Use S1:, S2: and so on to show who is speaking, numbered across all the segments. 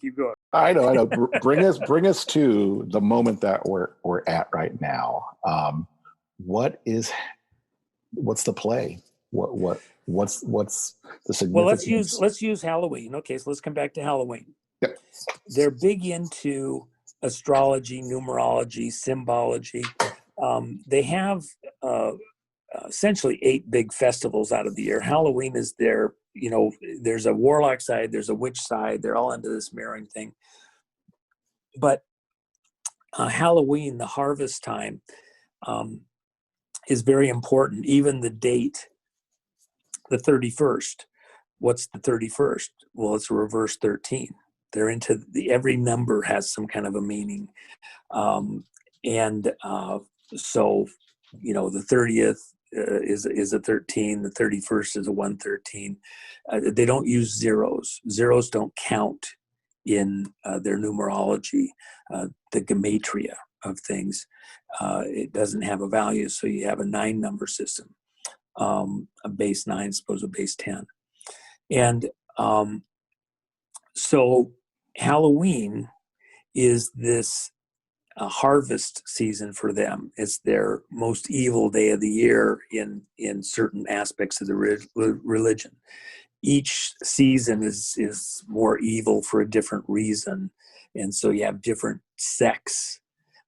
S1: Keep going.
S2: I know. Bring us to the moment that we're at right now. What's the play? What's the significance?
S1: Well, let's use Halloween. Okay, so let's come back to Halloween.
S2: Yep.
S1: They're big into astrology, numerology, symbology. They have essentially 8 big festivals out of the year. Halloween is their, there's a warlock side, there's a witch side. They're all into this mirroring thing. But Halloween, the harvest time, is very important. Even the date, the 31st. What's the 31st? Well, it's a reverse 13. They're into every number has some kind of a meaning. So, the 30th is a 13. The 31st is a 113. They don't use zeros. Zeros don't count in their numerology, the gematria of things. It doesn't have a value, so you have a 9 number system, a base 9, suppose a base 10. And so Halloween is this harvest season for them. It's their most evil day of the year in certain aspects of the religion. Each season is more evil for a different reason. And so you have different sects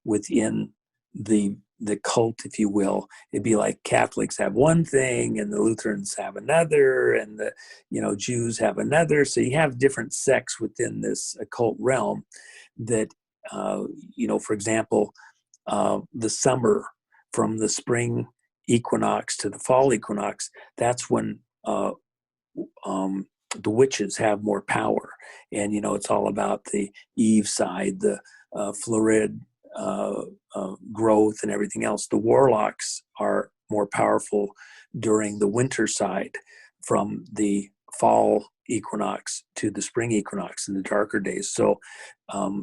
S1: within the cult, if you will. It'd be like Catholics have one thing and the Lutherans have another, and the Jews have another. So you have different sects within this occult realm that for example, the summer, from the spring equinox to the fall equinox, that's when the witches have more power. And, it's all about the Eve side, the florid growth and everything else. The warlocks are more powerful during the winter side, from the fall equinox to the spring equinox in the darker days. So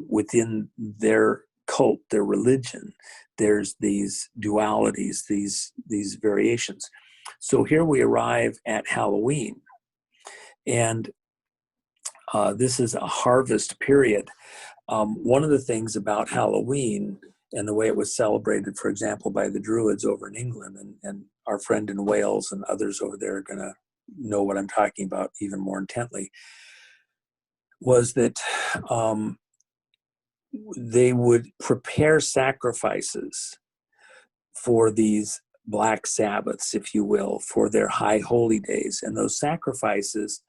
S1: within their cult, their religion, there's these dualities, these variations. So here we arrive at Halloween, and this is a harvest period. One of the things about Halloween and the way it was celebrated, for example, by the Druids over in England, and our friend in Wales and others over there are going to know what I'm talking about even more intently, was that they would prepare sacrifices for these black Sabbaths, if you will, for their high holy days. And those sacrifices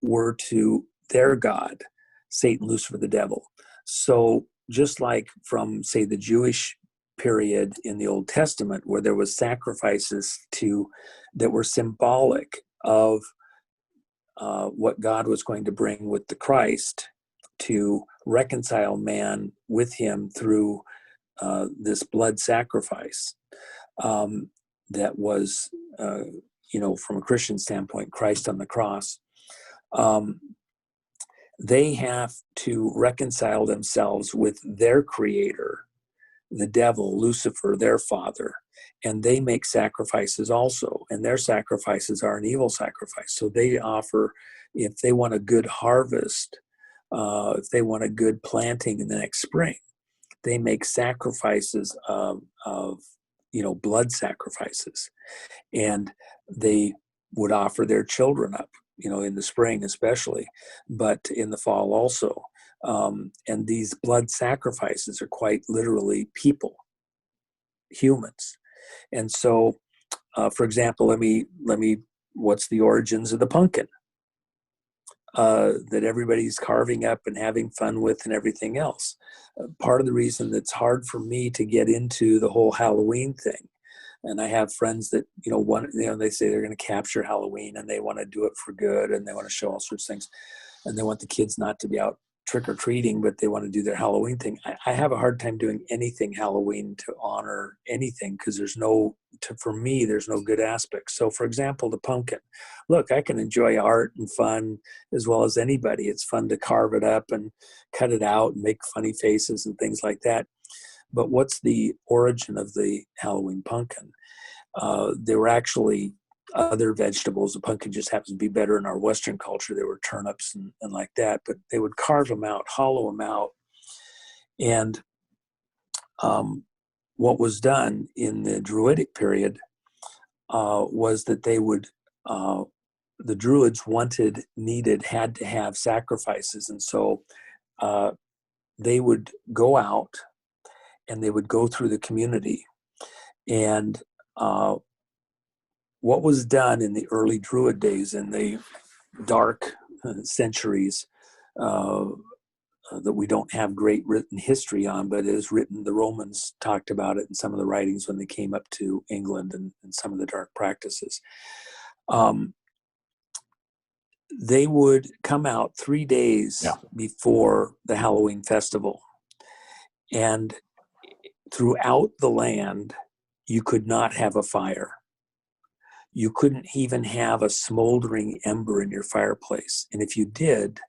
S1: were to their god, Satan, Lucifer, the devil. So just like from, say, the Jewish period in the Old Testament, where there was sacrifices that were symbolic of what God was going to bring with the Christ to reconcile man with him through this blood sacrifice that was, from a Christian standpoint, Christ on the cross. They have to reconcile themselves with their creator, the devil, Lucifer, their father, and they make sacrifices also, and their sacrifices are an evil sacrifice. So they offer, if they want a good harvest, if they want a good planting in the next spring, they make sacrifices of blood sacrifices, and they would offer their children up, in the spring especially, but in the fall also. And these blood sacrifices are quite literally people, humans. And so, for example, let me, what's the origins of the pumpkin that everybody's carving up and having fun with and everything else? Part of the reason that's hard for me to get into the whole Halloween thing, and I have friends that, they say they're going to capture Halloween and they want to do it for good and they want to show all sorts of things, and they want the kids not to be out trick-or-treating, but they want to do their Halloween thing. I have a hard time doing anything Halloween to honor anything, because for me, there's no good aspect. So, for example, the pumpkin. Look, I can enjoy art and fun as well as anybody. It's fun to carve it up and cut it out and make funny faces and things like that. But what's the origin of the Halloween pumpkin? They were actually other vegetables. The pumpkin just happens to be better in our Western culture. There were turnips and like that, but they would carve them out, hollow them out. And what was done in the Druidic period was that they would, the Druids had to have sacrifices. And so they would go out and they would go through the community. And what was done in the early Druid days, in the dark centuries that we don't have great written history on, but it is written, the Romans talked about it in some of the writings when they came up to England and some of the dark practices. They would come out 3 days before the Halloween festival. And throughout the land, you could not have a fire. You couldn't even have a smoldering ember in your fireplace. And if you did,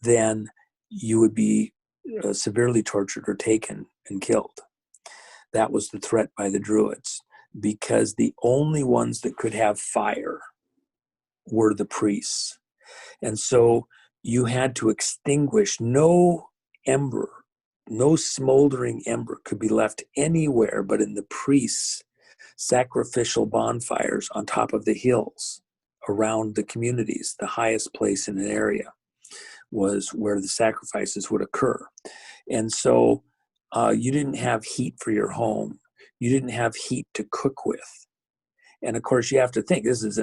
S1: then you would be severely tortured or taken and killed. That was the threat by the Druids, because the only ones that could have fire were the priests. And so you had to extinguish. No ember, no smoldering ember could be left anywhere but in the priests' sacrificial bonfires on top of the hills around the communities. The highest place in an area was where the sacrifices would occur. And so you didn't have heat for your home. You didn't have heat to cook with. And of course, you have to think, this is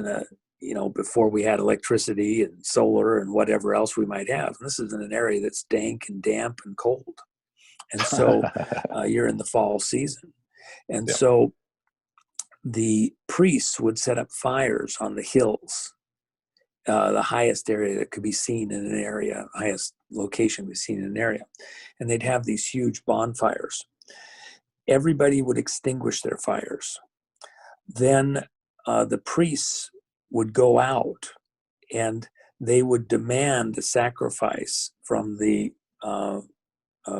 S1: before we had electricity and solar and whatever else we might have. This is in an area that's dank and damp and cold. And so you're in the fall season. And so the priests would set up fires on the hills, the highest area that could be seen in an area, highest location we seen in an area. And they'd have these huge bonfires. Everybody would extinguish their fires. Then the priests would go out and they would demand a sacrifice from the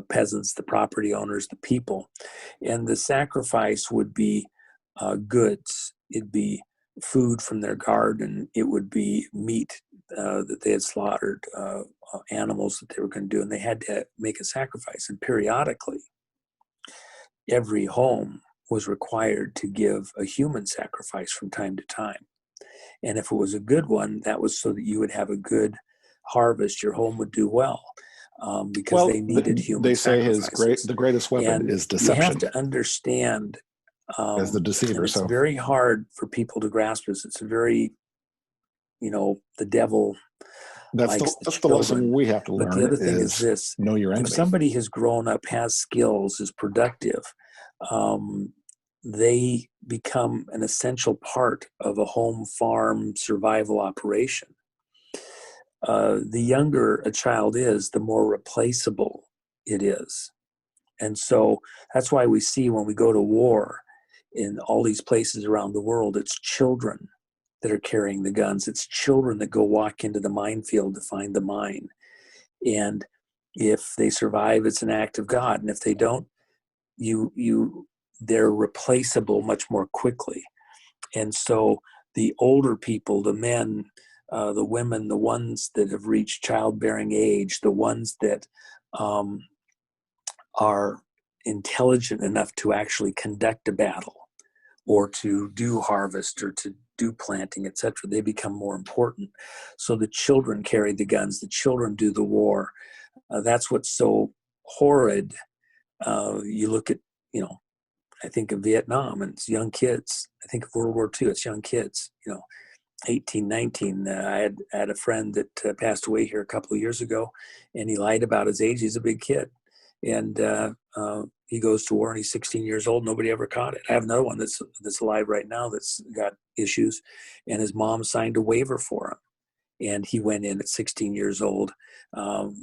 S1: peasants, the property owners, the people. And the sacrifice would be goods. It'd be food from their garden. It would be meat that they had slaughtered, animals that they were going to do, and they had to make a sacrifice. And periodically, every home was required to give a human sacrifice from time to time. And if it was a good one, that was so that you would have a good harvest. Your home would do well, because they needed human sacrifices.
S2: They say the greatest weapon is deception.
S1: You have to understand,
S2: as the deceiver.
S1: It's very hard for people to grasp this. It's a very, the devil.
S2: That's the lesson we have to learn.
S1: But the other thing is this:
S2: know your enemy.
S1: If somebody has grown up, has skills, is productive, they become an essential part of a home farm survival operation. The younger a child is, the more replaceable it is. And so that's why we see when we go to war in all these places around the world, it's children that are carrying the guns. It's children that go walk into the minefield to find the mine. And if they survive, it's an act of God. And if they don't, they're replaceable much more quickly. And so the older people, the men, the women, the ones that have reached childbearing age, the ones that are intelligent enough to actually conduct a battle or to do harvest or to do planting, etc., they become more important. So the children carry the guns, the children do the war. That's what's so horrid. You look at, I think of Vietnam and it's young kids. I think of World War II, it's young kids, 18, 19. I had a friend that passed away here a couple of years ago, and he lied about his age. He's a big kid. And he goes to war and he's 16 years old. Nobody ever caught it. I have another one that's alive right now that's got issues, and his mom signed a waiver for him. And he went in at 16 years old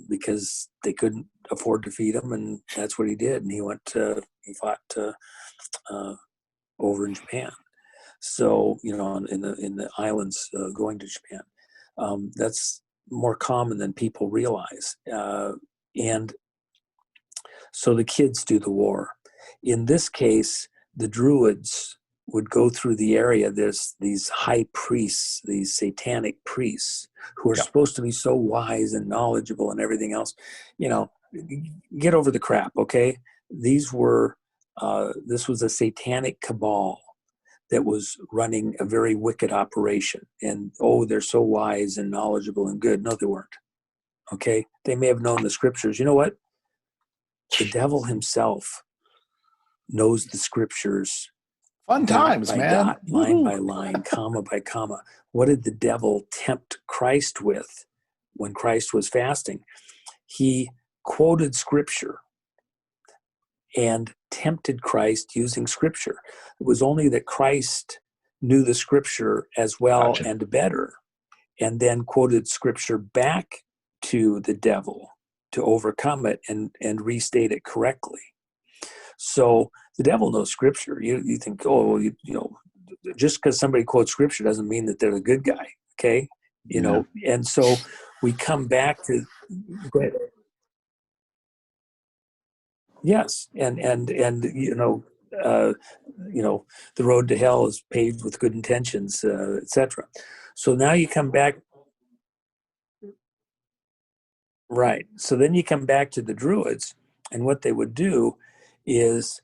S1: because they couldn't afford to feed him, and that's what he did. And he fought over in Japan. So, in the islands going to Japan. That's more common than people realize. And so the kids do the war. In this case, the Druids would go through the area, there's these high priests, these satanic priests who are supposed to be so wise and knowledgeable and everything else. You know, get over the crap, okay? These were, this was a satanic cabal that was running a very wicked operation. And, oh, they're so wise and knowledgeable and good. No, they weren't, okay? They may have known the scriptures. You know what? The devil himself knows the scriptures
S2: Fun
S1: dot
S2: times,
S1: by
S2: man.
S1: dot, line by line, comma by comma. What did the devil tempt Christ with when Christ was fasting? He quoted scripture and tempted Christ using scripture. It was only that Christ knew the scripture as well
S2: Gotcha.
S1: and better, and then quoted scripture back to the devil to overcome it and restate it correctly. So the devil knows scripture. You think, oh, you know, just because somebody quotes scripture doesn't mean that they're the good guy, okay? You know, and so we come back to, yes, and you know, the road to hell is paved with good intentions, etc. So now you come back, right? So then you come back to the Druids, and what they would do is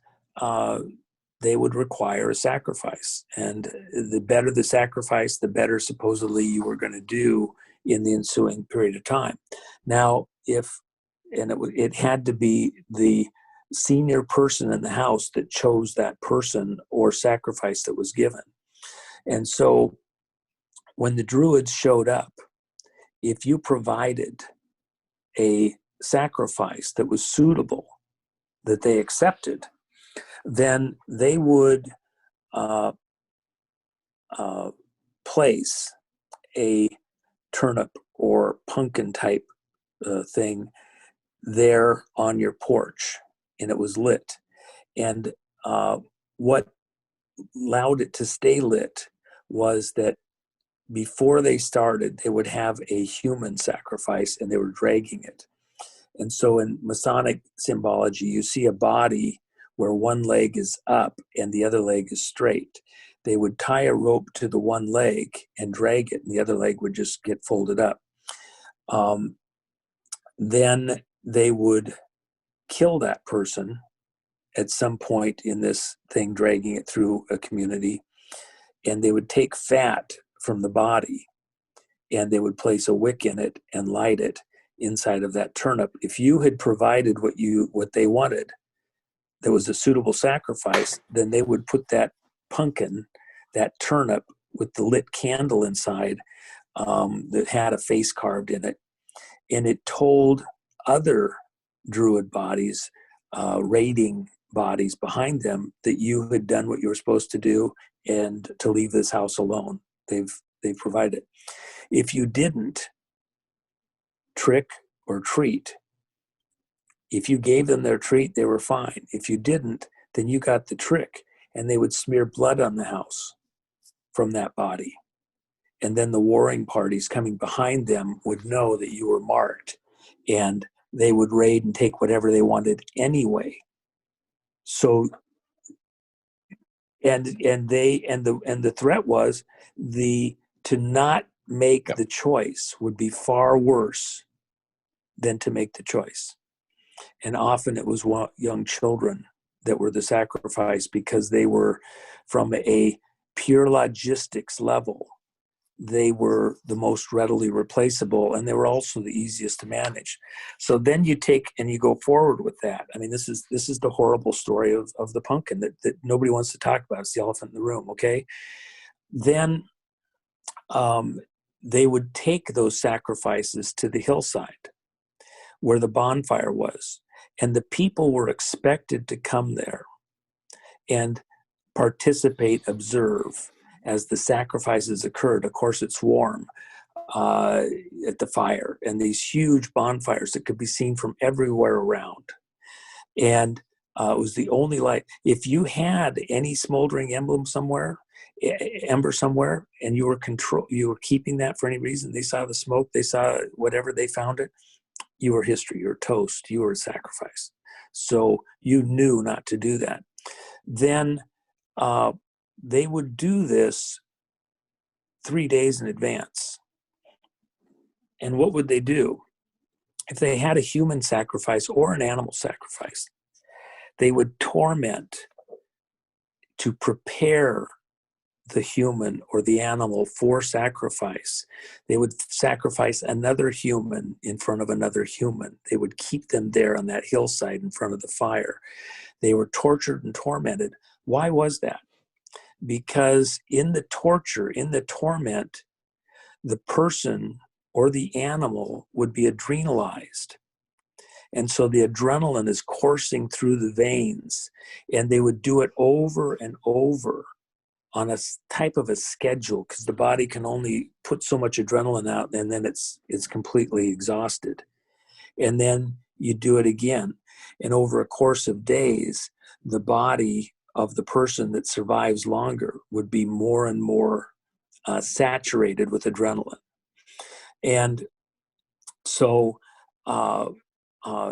S1: they would require a sacrifice, and the better the sacrifice, the better supposedly you were going to do in the ensuing period of time. Now, it had to be the senior person in the house that chose that person or sacrifice that was given. And so when the Druids showed up, if you provided a sacrifice that was suitable, that they accepted, then they would place a turnip or pumpkin type thing there on your porch, and it was lit. And what allowed it to stay lit was that before they started, they would have a human sacrifice and they were dragging it. And so in Masonic symbology, you see a body where one leg is up and the other leg is straight. They would tie a rope to the one leg and drag it, and the other leg would just get folded up. Then they would kill that person at some point in this thing, dragging it through a community, and they would take fat from the body and they would place a wick in it and light it inside of that turnip. If you had provided what they wanted, that was a suitable sacrifice, then they would put that pumpkin, that turnip with the lit candle inside, that had a face carved in it, and it told other Druid bodies, raiding bodies behind them, that you had done what you were supposed to do and to leave this house alone. They've provided it. If you didn't trick or treat, if you gave them their treat, they were fine. If you didn't, then you got the trick, and they would smear blood on the house from that body. And then the warring parties coming behind them would know that you were marked, and they would raid and take whatever they wanted anyway. So, and the threat was to not make the choice would be far worse than to make the choice. And often it was young children that were the sacrifice, because they were, from a pure logistics level, they were the most readily replaceable, and they were also the easiest to manage. So then you take and you go forward with that. I mean, this is the horrible story of the pumpkin that nobody wants to talk about. It's the elephant in the room, okay? Then they would take those sacrifices to the hillside where the bonfire was, and the people were expected to come there and participate, observe as the sacrifices occurred. Of course, it's warm at the fire, and these huge bonfires that could be seen from everywhere around. And it was the only light. If you had any smoldering ember somewhere, and you were keeping that for any reason, they saw the smoke, they saw whatever, they found it, you were history, you were toast, you were a sacrifice. So you knew not to do that. Then they would do this 3 days in advance. And what would they do? If they had a human sacrifice or an animal sacrifice, they would torment to prepare the human or the animal for sacrifice. They would sacrifice another human in front of another human. They would keep them there on that hillside in front of the fire. They were tortured and tormented. Why was that? Because in the torture, in the torment, the person or the animal would be adrenalized. And so the adrenaline is coursing through the veins, and they would do it over and over on a type of a schedule, because the body can only put so much adrenaline out, and then it's completely exhausted. And then you do it again. And over a course of days, the body of the person that survives longer would be more and more saturated with adrenaline. And so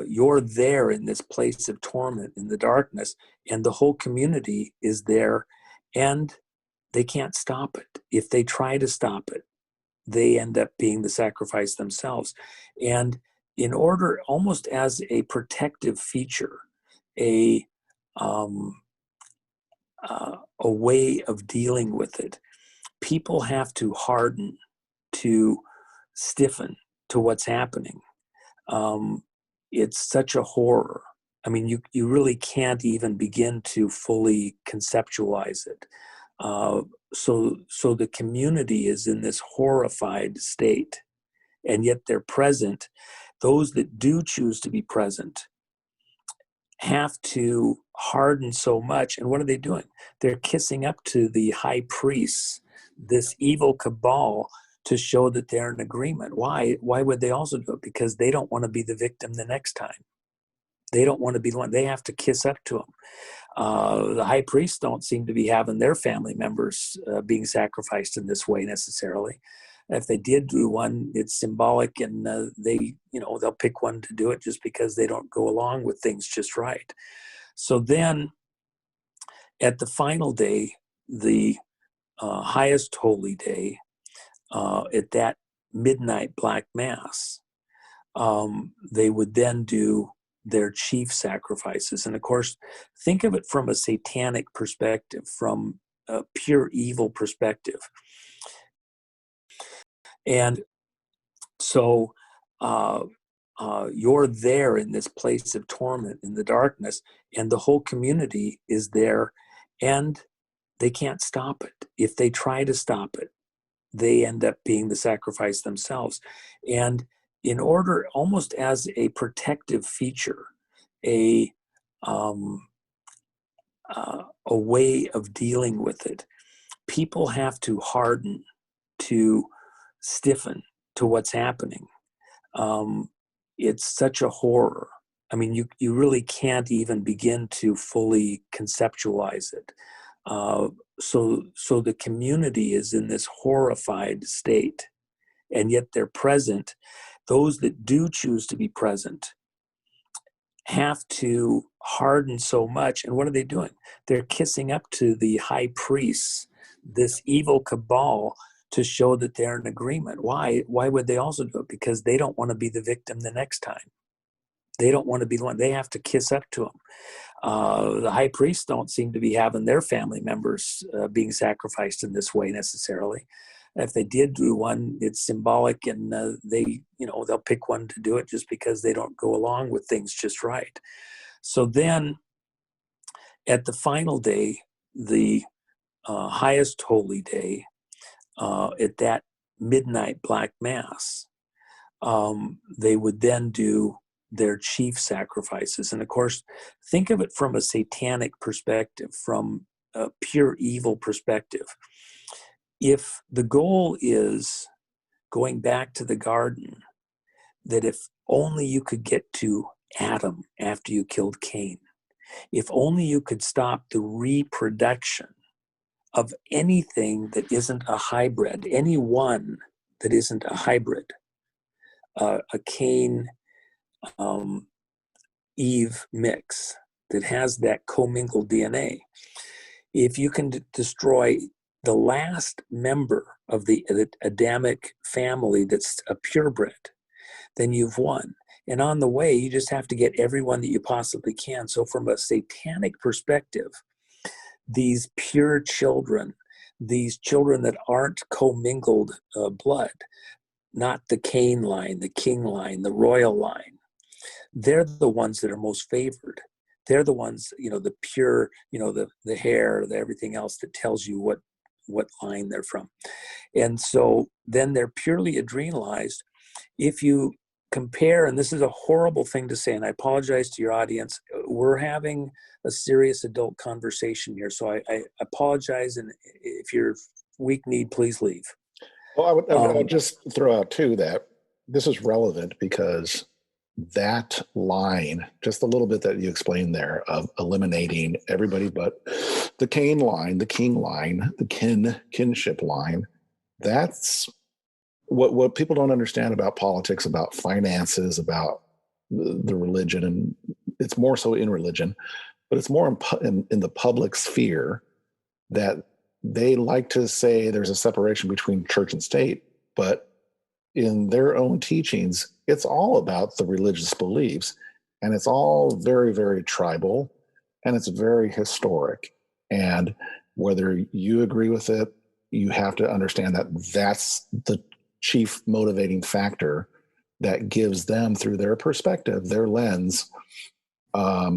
S1: you're there in this place of torment in the darkness, and the whole community is there, and they can't stop it. If they try to stop it, they end up being the sacrifice themselves. And in order, almost as a protective feature, a way of dealing with it, people have to harden, to stiffen to what's happening. It's such a horror. I mean, you really can't even begin to fully conceptualize it. So the community is in this horrified state, and yet they're present. Those that do choose to be present have to harden so much. And what are they doing? They're kissing up to the high priests, this evil cabal, to show that they're in agreement. Why would they also do it? Because they don't want to be the victim the next time. They don't want to be the one. They have to kiss up to them. The high priests don't seem to be having their family members being sacrificed in this way necessarily. If they did do one, it's symbolic, and they'll pick one to do it just because they don't go along with things just right. So then, at the final day, the highest holy day, at that midnight black mass, they would then do their chief sacrifices. And of course, think of it from a satanic perspective, from a pure evil perspective. And so you're there in this place of torment in the darkness, and the whole community is there, and they can't stop it. If they try to stop it, they end up being the sacrifice themselves. And in order, almost as a protective feature, a way of dealing with it, people have to harden, to stiffen to what's happening. It's such a horror. I mean, you really can't even begin to fully conceptualize it. So the community is in this horrified state, and yet they're present. Those that do choose to be present have to harden so much. And what are they doing? They're kissing up to the high priests, this evil cabal, to show that they're in agreement. Why would they also do it? Because they don't want to be the victim the next time. They don't want to be the one. They have to kiss up to them. The high priests don't seem to be having their family members being sacrificed in this way necessarily. If they did do one, it's symbolic, and they'll pick one to do it just because they don't go along with things just right. So then, at the final day, the highest holy day, at that midnight black mass, they would then do their chief sacrifices. And of course, think of it from a satanic perspective, from a pure evil perspective. If the goal is going back to the garden, that if only you could get to Adam after you killed Cain, if only you could stop the reproduction of anything that isn't a hybrid, any one that isn't a hybrid, a Cain Eve mix that has that commingled DNA. If you can destroy the last member of the Adamic family that's a purebred, then you've won. And on the way, you just have to get everyone that you possibly can. So from a satanic perspective, these pure children, these children that aren't commingled blood, not the Cain line, the king line, the royal line, they're the ones that are most favored. They're the ones, the pure, the hair, the everything else that tells you what line they're from. And so then they're purely adrenalized. If you compare, and this is a horrible thing to say, and I apologize to your audience, we're having a serious adult conversation here, so I apologize, and if you're weak-kneed, please leave.
S2: Well, I would just throw out too that this is relevant because that line, just a little bit that you explained there of eliminating everybody but the Cain line, the king line, the kinship line, that's what people don't understand about politics, about finances, about the religion, and it's more so in religion, but it's more in the public sphere that they like to say there's a separation between church and state, but in their own teachings, it's all about the religious beliefs, and it's all very, very tribal, and it's very historic. And whether you agree with it, you have to understand that that's the chief motivating factor that gives them, through their perspective, their lens,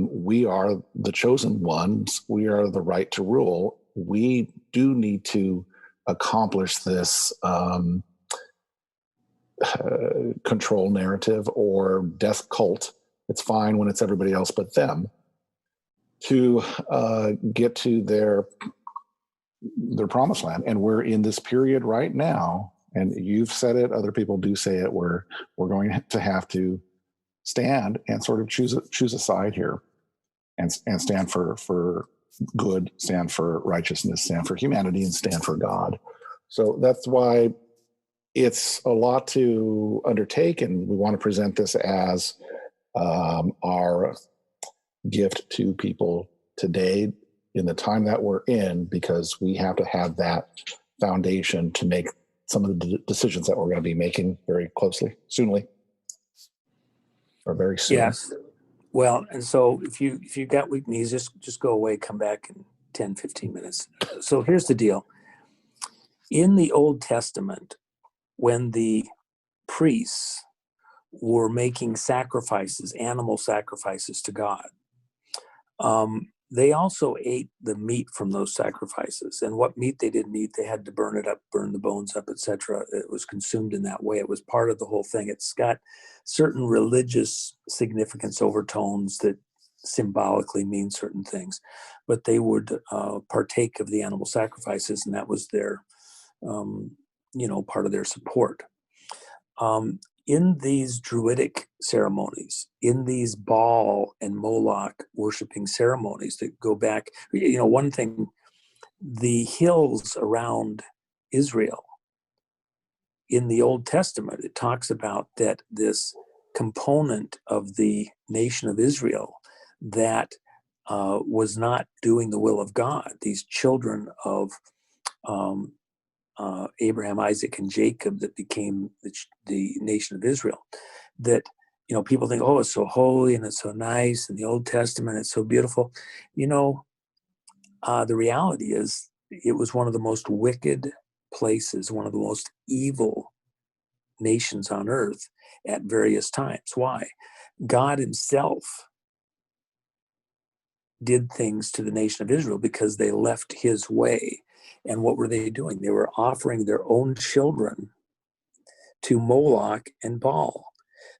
S2: we are the chosen ones. We are the right to rule. We do need to accomplish this control narrative or death cult. It's fine when it's everybody else but them, to get to their promised land. And we're in this period right now, and you've said it, other people do say it, where we're going to have to stand and sort of choose a side here, and stand for good, stand for righteousness, stand for humanity, and stand for God. So that's why it's a lot to undertake, and we want to present this as our gift to people today in the time that we're in, because we have to have that foundation to make some of the decisions that we're going to be making very soonly, or very soon.
S1: Yes. Well, and so if you got weak knees, just go away, come back in 10, 15 minutes. So here's the deal. In the Old Testament, when the priests were making sacrifices, animal sacrifices to God, they also ate the meat from those sacrifices. And what meat they didn't eat, they had to burn it up, burn the bones up, etc. It was consumed in that way. It was part of the whole thing. It's got certain religious significance overtones that symbolically mean certain things, but they would partake of the animal sacrifices, and that was their, part of their support. In these Druidic ceremonies, in these Baal and Moloch worshiping ceremonies that go back, one thing, the hills around Israel, in the Old Testament, it talks about that this component of the nation of Israel that was not doing the will of God, these children of Abraham, Isaac, and Jacob that became the nation of Israel, that, people think, oh, it's so holy and it's so nice, and the Old Testament, it's so beautiful. The reality is it was one of the most wicked places, one of the most evil nations on earth at various times. Why? God himself did things to the nation of Israel because they left his way. And what were they doing? They were offering their own children to Moloch and Baal.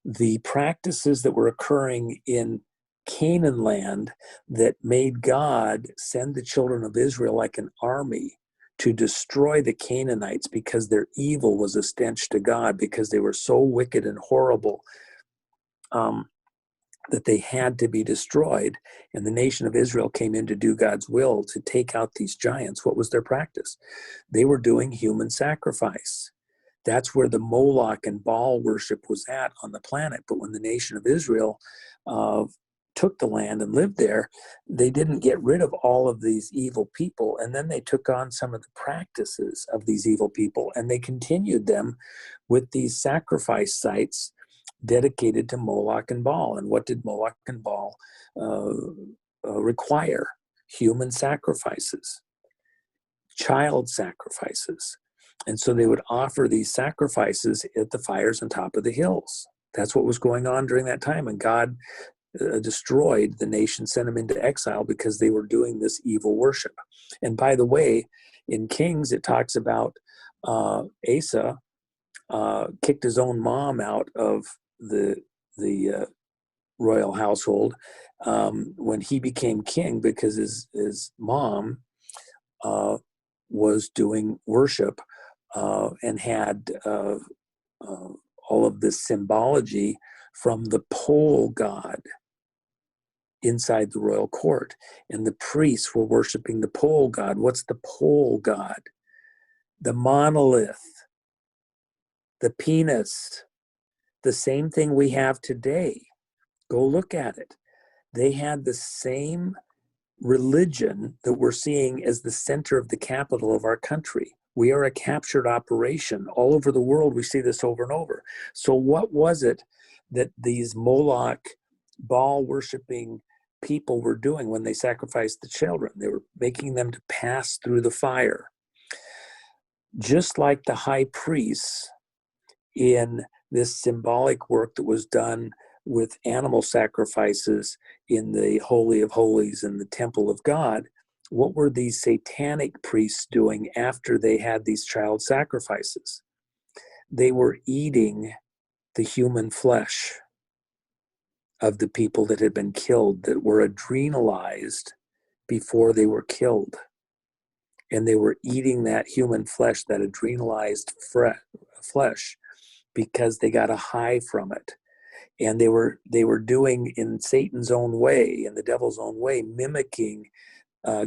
S1: The practices that were occurring in Canaan land that made God send the children of Israel like an army to destroy the Canaanites because their evil was a stench to God, because they were so wicked and horrible that they had to be destroyed. And the nation of Israel came in to do God's will, to take out these giants. What was their practice? They were doing human sacrifice. That's where the Moloch and Baal worship was at on the planet. But when the nation of Israel took the land and lived there, they didn't get rid of all of these evil people. And then they took on some of the practices of these evil people, and they continued them with these sacrifice sites dedicated to Moloch and Baal. And what did Moloch and Baal require? Human sacrifices, child sacrifices. And so they would offer these sacrifices at the fires on top of the hills. That's what was going on during that time. And God destroyed the nation, sent them into exile because they were doing this evil worship. And by the way, in Kings, it talks about Asa kicked his own mom out of the royal household when he became king, because his mom was doing worship and had all of this symbology from the pole god inside the royal court. And the priests were worshiping the pole god. What's the pole god? The monolith, the penis, the same thing we have today. Go look at it. They had the same religion that we're seeing as the center of the capital of our country. We are a captured operation. All over the world, we see this over and over. So what was it that these Moloch, Baal worshiping people were doing when they sacrificed the children? They were making them to pass through the fire. Just like the high priests in this symbolic work that was done with animal sacrifices in the Holy of Holies and the Temple of God, what were these satanic priests doing after they had these child sacrifices? They were eating the human flesh of the people that had been killed, that were adrenalized before they were killed. And they were eating that human flesh, that adrenalized flesh, because they got a high from it. And they were doing in Satan's own way, in the devil's own way, mimicking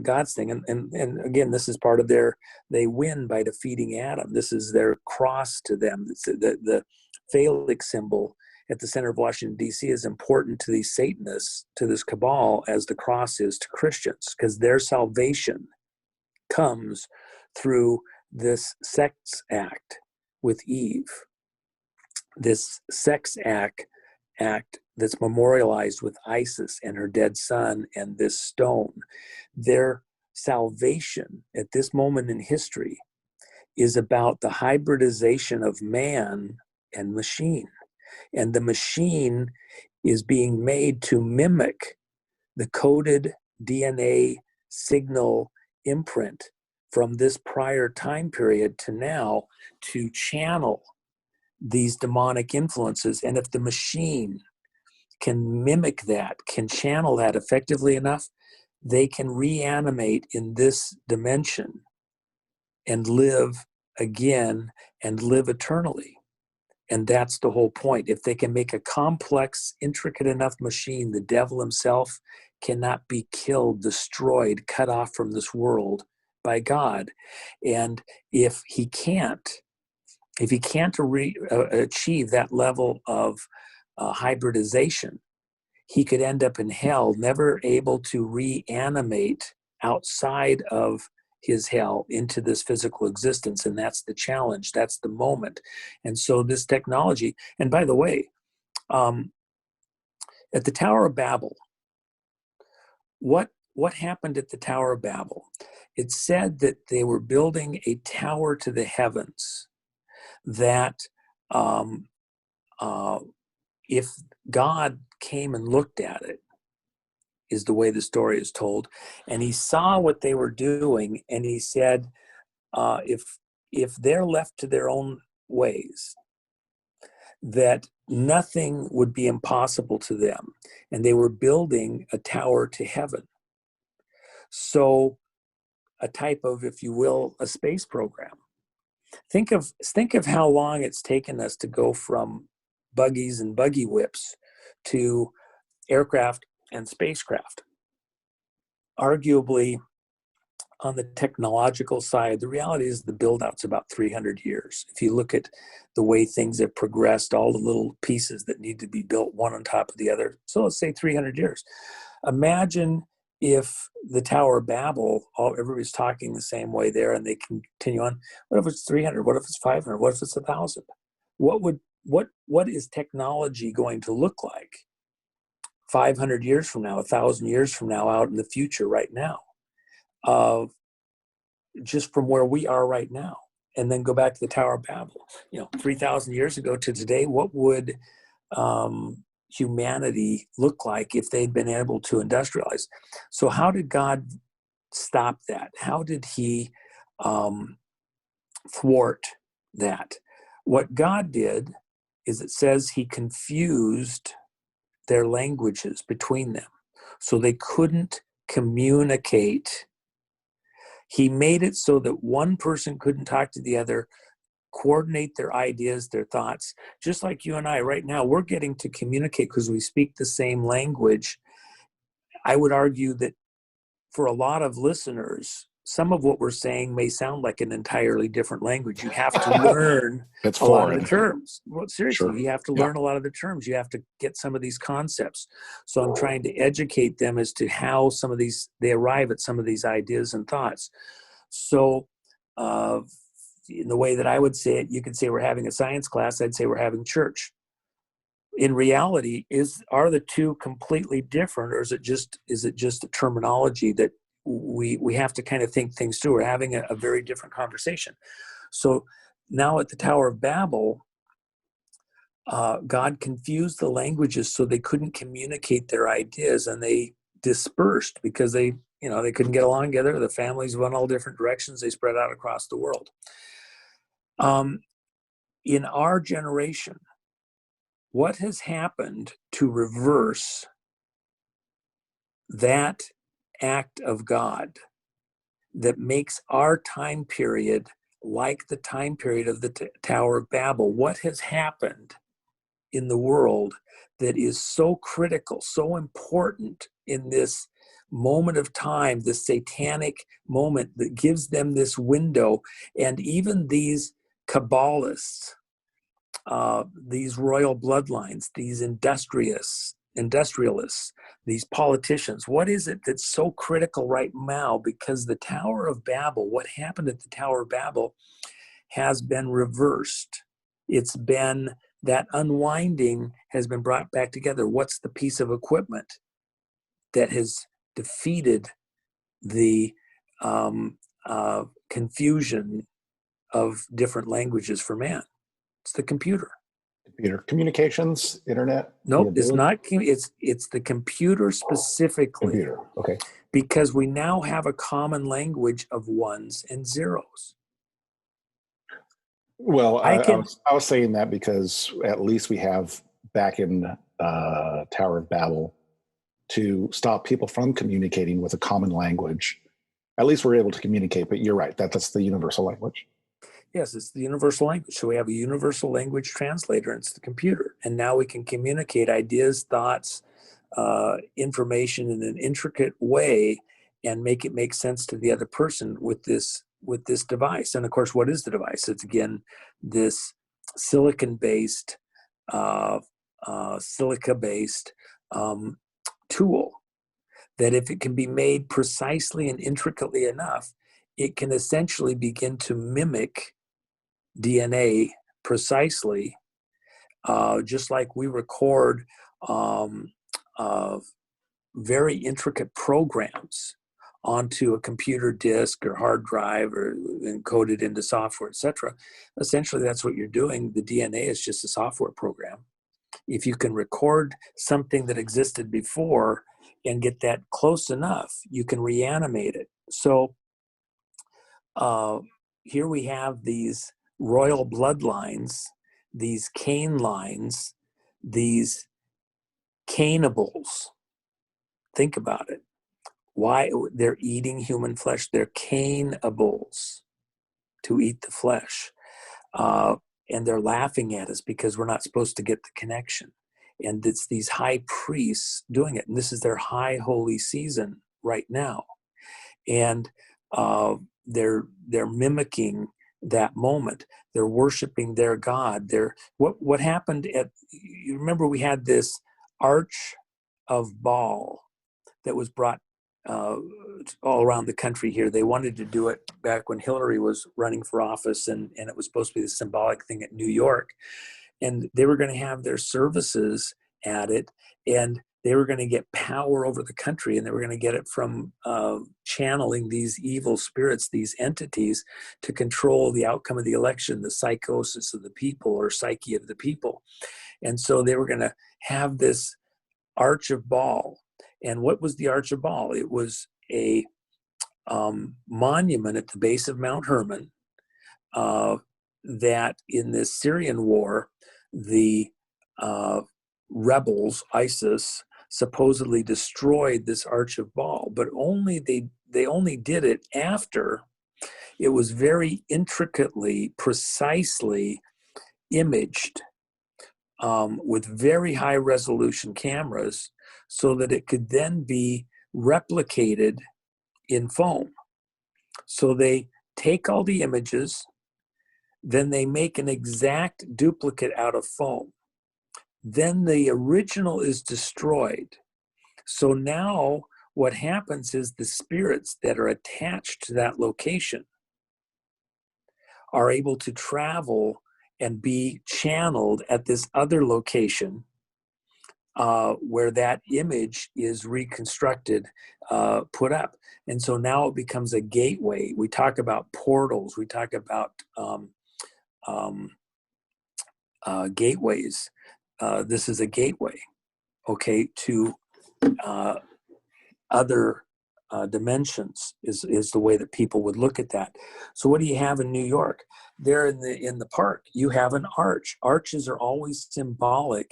S1: God's thing. And again, this is part of they win by defeating Adam. This is their cross to them. It's the phallic symbol at the center of Washington, D.C. is important to these Satanists, to this cabal, as the cross is to Christians, because their salvation comes through this sex act with Eve. This sex act that's memorialized with Isis and her dead son and this stone. Their salvation at this moment in history is about the hybridization of man and machine. And the machine is being made to mimic the coded DNA signal imprint from this prior time period to now, to channel these demonic influences. And if the machine can mimic that, can channel that effectively enough, they can reanimate in this dimension and live again and live eternally. And that's the whole point. If they can make a complex, intricate enough machine, the devil himself cannot be killed, destroyed, cut off from this world by God. And if he can't achieve that level of hybridization, he could end up in hell, never able to reanimate outside of his hell into this physical existence. And that's the challenge. That's the moment. And so this technology, and by the way, at the Tower of Babel, what happened at the Tower of Babel? It said that they were building a tower to the heavens that if God came and looked at it, is the way the story is told, and he saw what they were doing, and he said, if they're left to their own ways, that nothing would be impossible to them. And they were building a tower to heaven. So a type of, if you will, a space program. Think of how long it's taken us to go from buggies and buggy whips to aircraft and spacecraft. Arguably, on the technological side, the reality is the build out's about 300 years. If you look at the way things have progressed, all the little pieces that need to be built one on top of the other. So let's say 300 years. Imagine if the Tower of Babel, everybody's talking the same way there and they can continue on. What if it's 300? What if it's 500? What if it's 1,000? What is technology going to look like 500 years from now, 1,000 years from now, out in the future right now? Just from where we are right now, and then go back to the Tower of Babel, 3,000 years ago to today, what would humanity look like if they'd been able to industrialize? So how did God stop that? How did he thwart that? What God did is, it says he confused their languages between them, so they couldn't communicate. He made it so that one person couldn't talk to the other, coordinate their ideas, their thoughts. Just like you and I right now, we're getting to communicate because we speak the same language. I would argue that for a lot of listeners, some of what we're saying may sound like an entirely different language. You have to learn
S2: It's
S1: a lot of
S2: foreign.
S1: the terms. Well, seriously,
S2: Sure.
S1: You have to learn a lot of the terms. You have to get some of these concepts. So I'm trying to educate them as to how they arrive at some of these ideas and thoughts. So in the way that I would say it, you could say we're having a science class. I'd say we're having church. In reality, are the two completely different, or is it just a terminology that we have to kind of think things through? We're having a very different conversation. So now at the Tower of Babel, God confused the languages so they couldn't communicate their ideas, and they dispersed because they couldn't get along together. The families went all different directions. They spread out across the world. In our generation, what has happened to reverse that act of God that makes our time period like the time period of the Tower of Babel? What has happened in the world that is so critical, so important in this moment of time, this satanic moment that gives them this window? And even these Kabbalists, these royal bloodlines, these industrialists, these politicians, what is it that's so critical right now? Because the Tower of Babel, what happened at the Tower of Babel has been reversed. It's been, that unwinding has been brought back together. What's the piece of equipment that has defeated the confusion of different languages for man? It's the computer.
S2: Communications, internet.
S1: Nope, it's not. It's the computer specifically.
S2: Computer. Okay.
S1: Because we now have a common language of ones and zeros.
S2: Well, I was saying that because at least we have back in Tower of Babel to stop people from communicating with a common language. At least we're able to communicate. But you're right. That's the universal language.
S1: Yes, it's the universal language. So we have a universal language translator, and it's the computer. And now we can communicate ideas, thoughts, information in an intricate way and make it make sense to the other person with this device. And of course, what is the device? It's, again, this silicon-based, silica-based tool that, if it can be made precisely and intricately enough, it can essentially begin to mimic DNA precisely, just like we record very intricate programs onto a computer disk or hard drive or encoded into software, etc. Essentially, that's what you're doing. The DNA is just a software program. If you can record something that existed before and get that close enough, you can reanimate it. So here we have these royal bloodlines, these Cain lines, these cannibals. Think about it. Why they're eating human flesh? They're cannibals, to eat the flesh. And they're laughing at us because we're not supposed to get the connection. And it's these high priests doing it. And this is their high holy season right now. And They're mimicking that moment. They're worshiping their god. What happened at, you remember we had this arch of Baal that was brought all around the country here. They wanted to do it back when Hillary was running for office, and it was supposed to be the symbolic thing at New York. And they were going to have their services at it, and they were going to get power over the country, and they were going to get it from channeling these evil spirits, these entities, to control the outcome of the election, the psychosis of the people or psyche of the people. And so they were going to have this Arch of Baal. And what was the Arch of Baal? It was a monument at the base of Mount Hermon that in this Syrian war, the rebels, ISIS, supposedly destroyed this Arch of Baal, but they only did it after it was very intricately, precisely imaged with very high resolution cameras so that it could then be replicated in foam. So they take all the images, then they make an exact duplicate out of foam. Then the original is destroyed. So now what happens is the spirits that are attached to that location are able to travel and be channeled at this other location where that image is reconstructed, put up. And so now it becomes a gateway. We talk about portals. We talk about gateways. This is a gateway, okay, to other dimensions is the way that people would look at that. So what do you have in New York? There in the park, you have an arch. Arches are always symbolic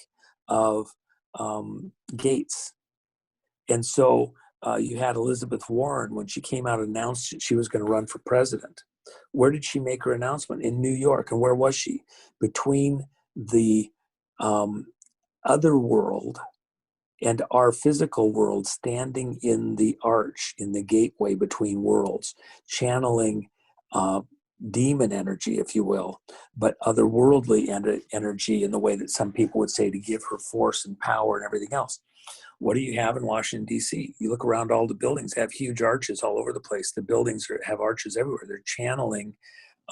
S1: of gates. And so you had Elizabeth Warren, when she came out and announced that she was going to run for president. Where did she make her announcement? In New York. And where was she? Between the other world and our physical world, standing in the arch, in the gateway between worlds, channeling demon energy, if you will, but otherworldly energy in the way that some people would say, to give her force and power and everything else. What do you have in Washington, D.C.? You look around, all the buildings have huge arches all over the place. The buildings have arches everywhere. They're channeling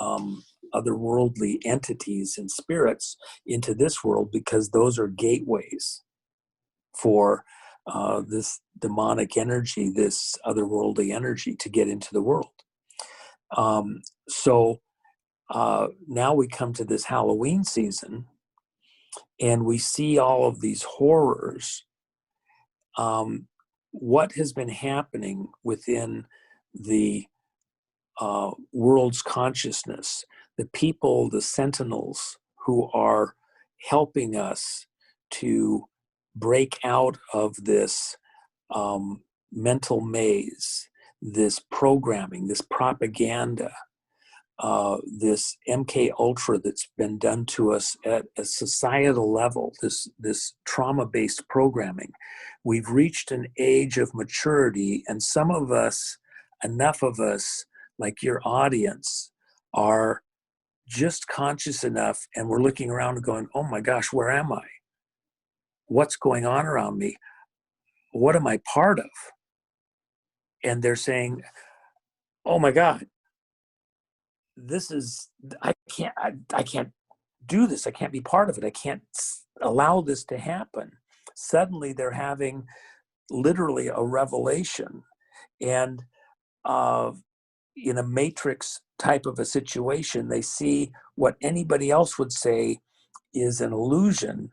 S1: otherworldly entities and spirits into this world, because those are gateways for this demonic energy, this otherworldly energy, to get into the world. So now we come to this Halloween season, and we see all of these horrors. What has been happening within the world's consciousness, the people, the sentinels who are helping us to break out of this mental maze, this programming, this propaganda, this MK Ultra that's been done to us at a societal level, this trauma-based programming. We've reached an age of maturity, and some of us, enough of us, like your audience, are just conscious enough, and we're looking around and going, oh my gosh, where am I? What's going on around me? What am I part of? And they're saying, oh my God, I can't do this. I can't be part of it. I can't allow this to happen. Suddenly they're having literally a revelation, and in a matrix type of a situation, they see what anybody else would say is an illusion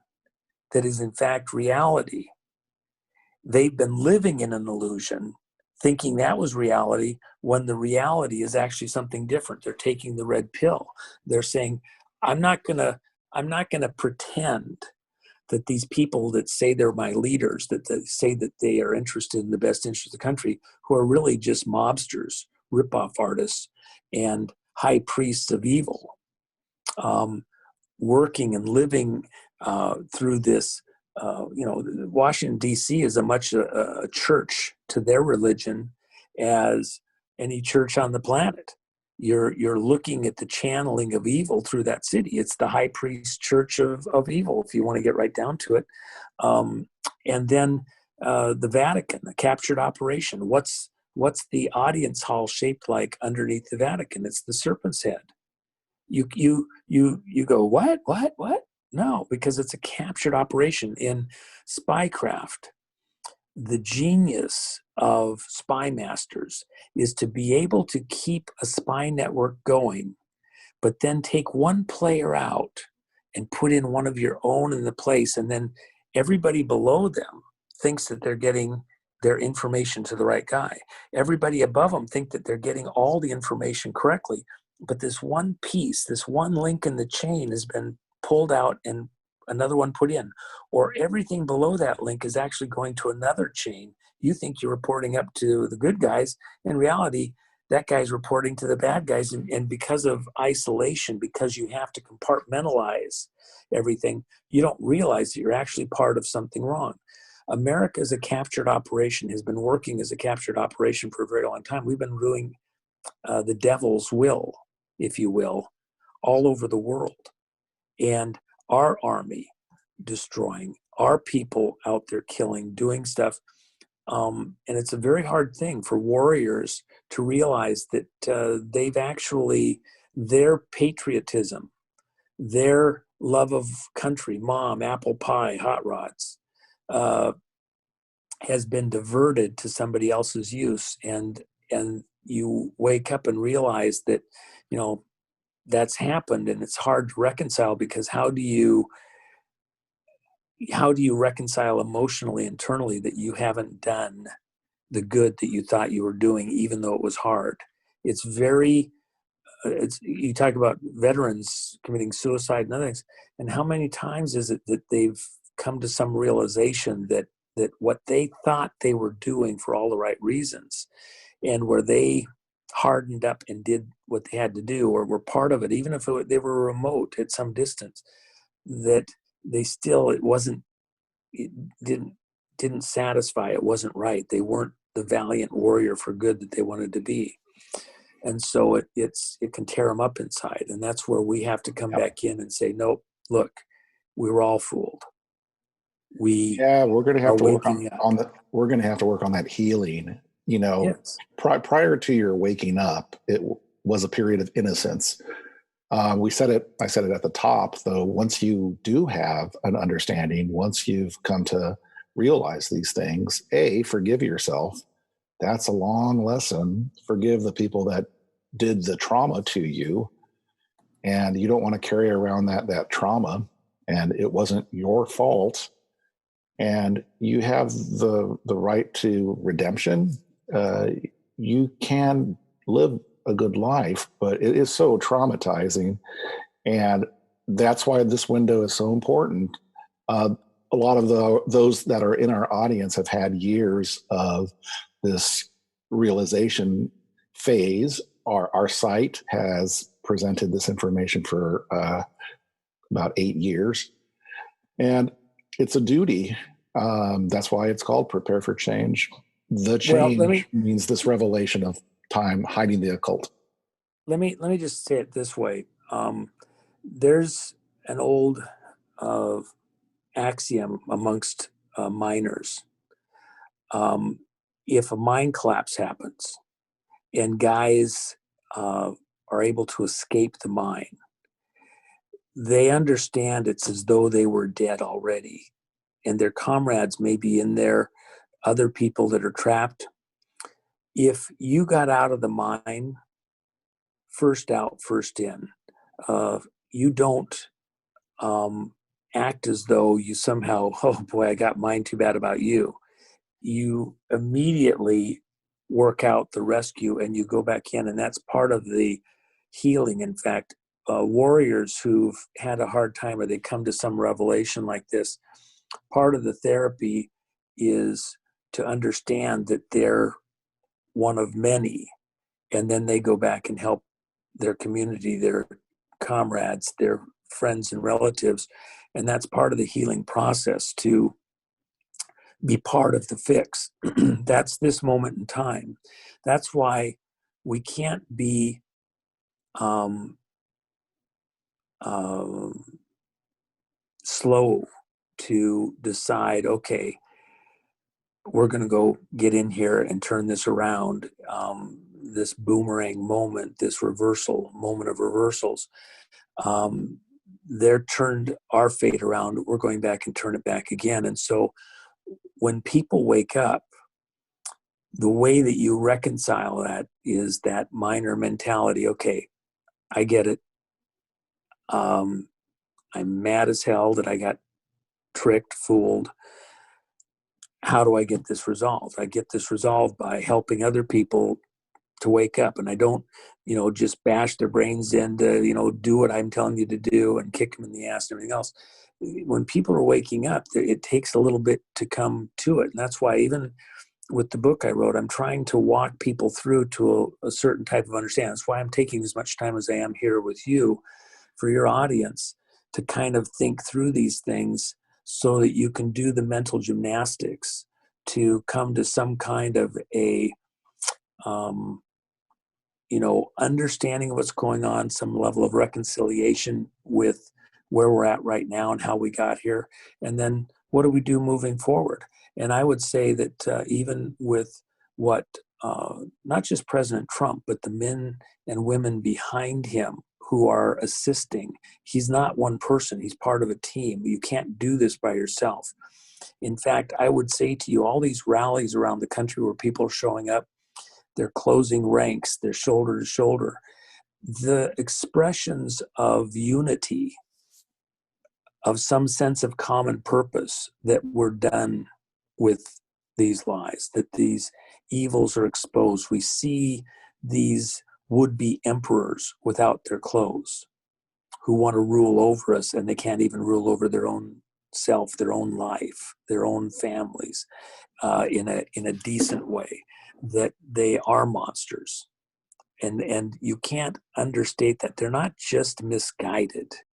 S1: that is in fact reality. They've been living in an illusion, thinking that was reality, when the reality is actually something different. They're taking the red pill. They're saying, I'm not gonna pretend that these people that say they're my leaders, that they say that they are interested in the best interest of the country, who are really just mobsters, ripoff artists, and high priests of evil, working and living through this. Washington, D.C. is as much a church to their religion as any church on the planet. You're looking at the channeling of evil through that city. It's the high priest church of evil, if you want to get right down to it. And then the Vatican, the captured operation. What's the audience hall shaped like underneath the Vatican? It's the serpent's head. You go, what? No, because it's a captured operation. In spycraft, the genius of spy masters is to be able to keep a spy network going, but then take one player out and put in one of your own in the place, and then everybody below them thinks that they're getting their information to the right guy. Everybody above them think that they're getting all the information correctly, but this one piece, this one link in the chain has been pulled out and another one put in, or everything below that link is actually going to another chain. You think you're reporting up to the good guys. In reality, that guy's reporting to the bad guys. And because of isolation, because you have to compartmentalize everything, you don't realize that you're actually part of something wrong. America as a captured operation has been working as a captured operation for a very long time. We've been doing the devil's will, if you will, all over the world. And our army destroying, our people out there killing, doing stuff. And it's a very hard thing for warriors to realize that they've actually, their patriotism, their love of country, mom, apple pie, hot rods, has been diverted to somebody else's use. And you wake up and realize that, that's happened, and it's hard to reconcile, because how do you reconcile emotionally, internally, that you haven't done the good that you thought you were doing, even though it was hard? It's very, you talk about veterans committing suicide and other things, and how many times is it that they've come to some realization that what they thought they were doing for all the right reasons, and where they hardened up and did what they had to do, or were part of it, even if they were remote at some distance, that they still, it didn't satisfy, it wasn't right. They weren't the valiant warrior for good that they wanted to be. And so it can tear them up inside. And that's where we have to come back in and say, nope, look, we were all fooled. We're
S2: going to have to work on that. We're going to have to work on that healing.
S1: Yes.
S2: Prior to your waking up, it was a period of innocence. I said it at the top, though. Once you do have an understanding, once you've come to realize these things, forgive yourself. That's a long lesson. Forgive the people that did the trauma to you, and you don't want to carry around that trauma, and it wasn't your fault. And you have the right to redemption. You can live a good life, but it is so traumatizing. And that's why this window is so important. A lot of those that are in our audience have had years of this realization phase. Our site has presented this information for about 8 years. And it's a duty. That's why it's called Prepare for Change. The change means this revelation of time hiding the occult.
S1: Let me just say it this way. There's an old axiom amongst miners. If a mine collapse happens and guys are able to escape the mine, they understand it's as though they were dead already, and their comrades may be in there, other people that are trapped. If you got out of the mine, first out, first in, you don't act as though you somehow, oh boy, I got mine, too bad about you. You immediately work out the rescue and you go back in, and that's part of the healing. In fact, warriors who've had a hard time, or they come to some revelation like this, part of the therapy is to understand that they're one of many, and then they go back and help their community, their comrades, their friends and relatives. And that's part of the healing process, to be part of the fix. That's this moment in time. That's why we can't be um, um, slow to decide, okay, we're going to go get in here and turn this around. This boomerang moment, this reversal, moment of reversals, they're turned our fate around. We're going back and turn it back again. And so when people wake up, the way that you reconcile that is that minor mentality. Okay, I get it. I'm mad as hell that I got tricked, fooled. How do I get this resolved? I get this resolved by helping other people to wake up. And I don't, just bash their brains in to, do what I'm telling you to do and kick them in the ass and everything else. When people are waking up, it takes a little bit to come to it. And that's why even with the book I wrote, I'm trying to walk people through to a certain type of understanding. That's why I'm taking as much time as I am here with you for your audience to kind of think through these things so that you can do the mental gymnastics to come to some kind of a understanding of what's going on, some level of reconciliation with where we're at right now and how we got here. And then what do we do moving forward? And I would say that even with what, not just President Trump, but the men and women behind him who are assisting, he's not one person, he's part of a team. You can't do this by yourself. In fact, I would say to you, all these rallies around the country where people are showing up, they're closing ranks, they're shoulder to shoulder. The expressions of unity, of some sense of common purpose that were done with these lies, that these evils are exposed. We see these would-be emperors without their clothes who want to rule over us, and they can't even rule over their own self, their own life, their own families in a decent way. That they are monsters. And you can't understate that. They're not just misguided.